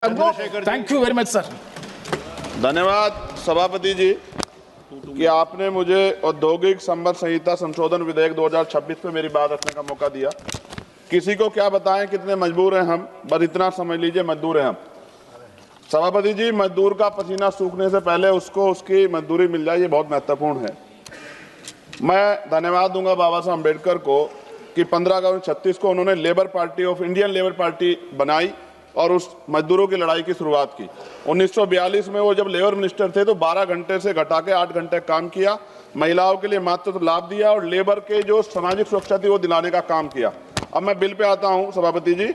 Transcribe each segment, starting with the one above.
Thank you very much sir. धन्यवाद सभापति जी कि आपने मुझे औद्योगिक संबंध संहिता संशोधन विधेयक 2026 पे मेरी बात रखने का मौका दिया। किसी को क्या बताएं कितने मजबूर हैं हम, बस इतना समझ लीजिए मजदूर हैं हम। सभापति जी, मजदूर का पसीना सूखने से पहले उसको उसकी मजदूरी मिल जाए, ये बहुत महत्वपूर्ण है। मैं धन्यवाद दूंगा बाबा साहब अम्बेडकर को कि 15 अगस्त 1936 को उन्होंने labour party of Indian labour party बनाई और उस मजदूरों की लड़ाई की शुरुआत की। 1942 में वो जब लेबर मिनिस्टर थे तो 12 घंटे से घटा के 8 घंटे काम किया, महिलाओं के लिए मातृत्व लाभ दिया और लेबर के जो सामाजिक सुरक्षा थी वो दिलाने का काम किया। अब मैं बिल पे आता हूं सभापति जी।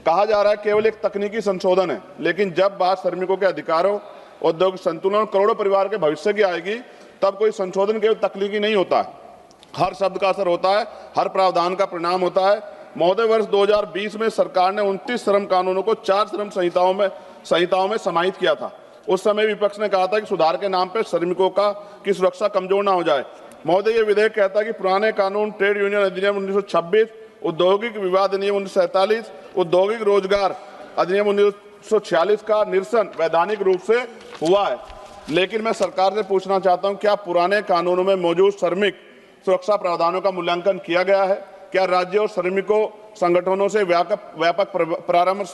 कहा जा रहा है केवल एक तकनीकी संशोधन है, लेकिन जब बात श्रमिकों के अधिकारों, औद्योगिक संतुलन और करोड़ों परिवार के भविष्य की आएगी तब कोई संशोधन केवल तकनीकी नहीं होता है, हर शब्द का असर होता है, हर प्रावधान का परिणाम होता है। महोदय, वर्ष 2020 में सरकार ने 29 श्रम कानूनों को 4 श्रम संहिताओं में समाहित किया था। उस समय विपक्ष ने कहा था कि सुधार के नाम पर श्रमिकों की सुरक्षा कमजोर ना हो जाए। महोदय, ये विधेयक कहता है कि पुराने कानून ट्रेड यूनियन अधिनियम 1926, औद्योगिक विवाद अधिनियम 1947, औद्योगिक रोजगार अधिनियम 1946 का निरसन वैधानिक रूप से हुआ है। लेकिन मैं सरकार से पूछना चाहता हूं, क्या पुराने कानूनों में मौजूद श्रमिक सुरक्षा प्रावधानों का मूल्यांकन किया गया है? क्या राज्य और श्रमिकों संगठनों से व्यापक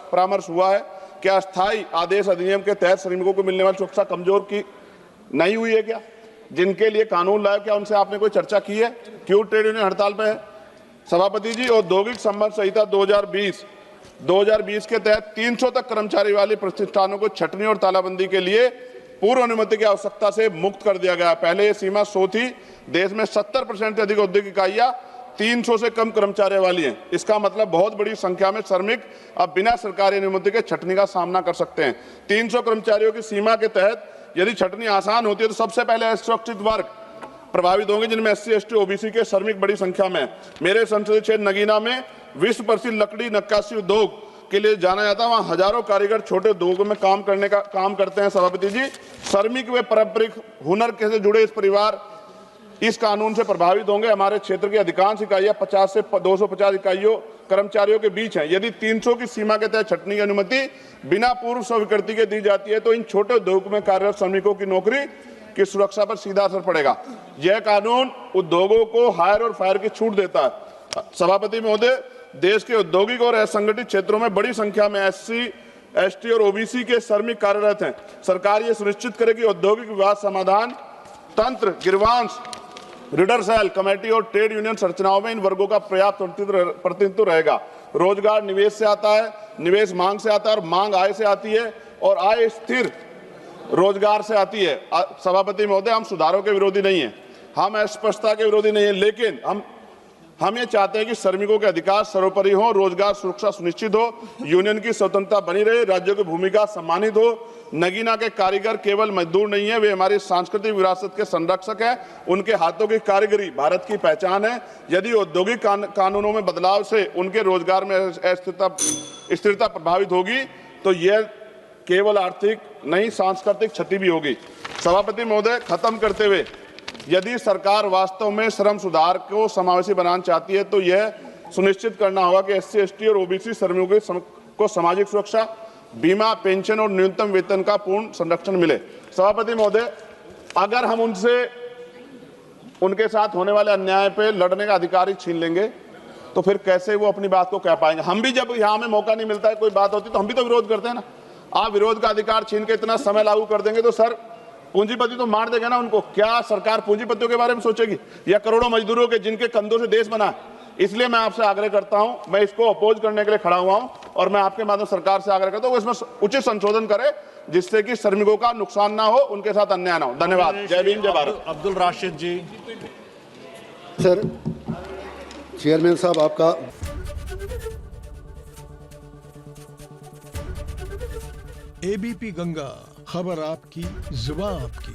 परामर्श हुआ है? क्या अस्थायी आदेश अधिनियम के तहत श्रमिकों को मिलने वाली सुरक्षा कमजोर की नहीं हुई है? क्या जिनके लिए कानून लाया, क्या उनसे आपने कोई चर्चा की है? क्यों ट्रेड यूनियन हड़ताल पे है? सभापति जी, औद्योगिक संबंध संहिता 2020 के तहत 300 तक कर्मचारी वाले प्रतिष्ठानों को छटनी और तालाबंदी के लिए पूर्व अनुमति की आवश्यकता से मुक्त कर दिया गया। पहले ये सीमा 100 थी। देश में 70% से अधिक औद्योगिक इकाइयां 300 से कम कर्मचारियों वाली हैं। इसका मतलब बहुत बड़ी संख्या में श्रमिक अब बिना सरकारी अनुमति के छटनी का सामना कर सकते हैं। 300 कर्मचारियों की सीमा के तहत यदि छटनी आसान होती है तो सबसे पहले असुरक्षित वर्ग प्रभावित होंगे, जिनमें SC, ST, OBC के श्रमिक बड़ी संख्या में। मेरे संसदीय क्षेत्र नगीना में विश्व प्रसिद्ध लकड़ी नक्काशी उद्योग के लिए जाना जाता है। वहाँ हजारों कारीगर छोटे उद्योगों में काम करते हैं। सभापति जी, श्रमिक व पारंपरिक हुनर से जुड़े इस परिवार इस कानून से प्रभावित होंगे। हमारे क्षेत्र की अधिकांश इकाइयां 50 से 250 इकाइयों कर्मचारियों के बीच हैं। यदि 300 की सीमा के तहत छटनी की अनुमति बिना पूर्व स्वीकृति के दी जाती है तो इन छोटे उद्योग में कार्यरत श्रमिकों की नौकरी की सुरक्षा पर सीधा असर पड़ेगा। यह कानून उद्योगों को हायर और फायर की छूट देता है। सभापति महोदय, देश के औद्योगिक और असंगठित क्षेत्रों में बड़ी संख्या में SC, ST और OBC के श्रमिक कार्यरत हैं। सरकार ये सुनिश्चित करे कि औद्योगिक विवाद समाधान तंत्र, गिरवांश, रीडर सेल, कमेटी और ट्रेड यूनियन संरचनाओं में इन वर्गों का पर्याप्त प्रतिनिधित्व रहेगा। रोजगार निवेश से आता है, निवेश मांग से आता है और मांग आय से आती है और आय स्थिर रोजगार से आती है। सभापति महोदय, हम सुधारों के विरोधी नहीं हैं, हम अस्पष्टता के विरोधी नहीं हैं, लेकिन हम ये चाहते हैं कि श्रमिकों के अधिकार सर्वोपरि हो, रोजगार सुरक्षा सुनिश्चित हो, यूनियन की स्वतंत्रता बनी रहे, राज्यों की भूमिका सम्मानित हो। नगीना के कारीगर केवल मजदूर नहीं है, वे हमारी सांस्कृतिक विरासत के संरक्षक हैं। उनके हाथों की कारीगरी भारत की पहचान है। यदि औद्योगिक कानूनों में बदलाव से उनके रोजगार में स्थिरता प्रभावित होगी तो यह केवल आर्थिक नहीं, सांस्कृतिक क्षति भी होगी। सभापति महोदय, खत्म करते हुए, यदि सरकार वास्तव में श्रम सुधार को समावेशी बनाना चाहती है तो यह सुनिश्चित करना होगा कि SC, ST और OBC श्रमिकों को सामाजिक सुरक्षा, बीमा, पेंशन और न्यूनतम वेतन का पूर्ण संरक्षण मिले। सभापति महोदय, अगर हम उनके साथ होने वाले अन्याय पे लड़ने का अधिकार ही छीन लेंगे तो फिर कैसे वो अपनी बात को कह पाएंगे? हम भी जब यहाँ में मौका नहीं मिलता है, कोई बात होती तो हम भी तो विरोध करते हैं ना। आप विरोध का अधिकार छीन के इतना समय लागू कर देंगे तो सर पूंजीपति तो मार देगा ना उनको। क्या सरकार पूंजीपतियों के बारे में सोचेगी या करोड़ों मजदूरों के जिनके कंधों से देश बना? इसलिए मैं आपसे आग्रह करता हूं, मैं इसको अपोज करने के लिए खड़ा हुआ हूं और मैं आपके माध्यम सरकार से आग्रह करता हूं इसमें उचित संशोधन करे जिससे कि श्रमिकों का नुकसान ना हो, उनके साथ अन्याय ना हो। धन्यवाद। जय भीम, जय भारत। अब्दुल राशिद जी। सर, चेयरमैन साहब आपका। ABP गंगा, खबर आपकी, जुबान आपकी।